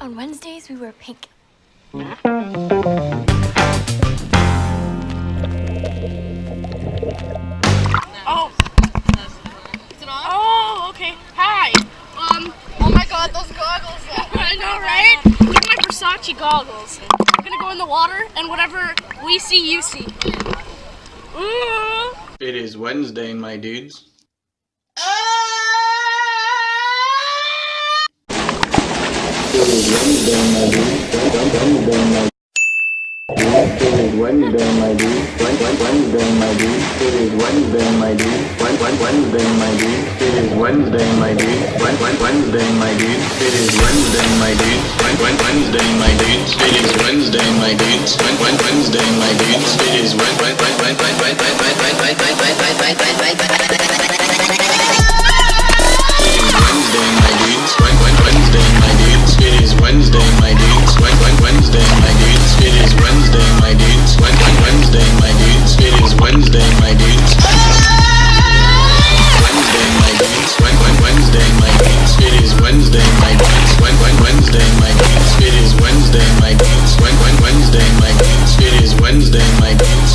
On Wednesdays, we wear pink. Oh. Is it on? Oh, okay. Hi. Oh my god, those goggles. I know, right? Look at my Versace goggles. I'm gonna go in the water, and whatever we see, you see. Ooh. It is Wednesday, my dudes. It is Wednesday, my dudes. Wednesday, my dudes. Wednesday, my dudes. It is Wednesday, my dudes. Wednesday, my dudes. It is Wednesday, my dudes. Wednesday, my dudes. It is Wednesday, my dudes. Wednesday, my dudes. It is Wednesday, my dudes. Wednesday, my dudes. It is Wednesday, my dudes. Wednesday, my dudes. It is Wednesday, my dudes. Wednesday, my dudes. It is Wednesday, my dudes. Wednesday, my dudes. Wednesday, my dudes. It is Wednesday, my dudes. Wednesday, my dudes. It is Wednesday, my dudes. Wednesday, my dudes. It is Wednesday, my dudes.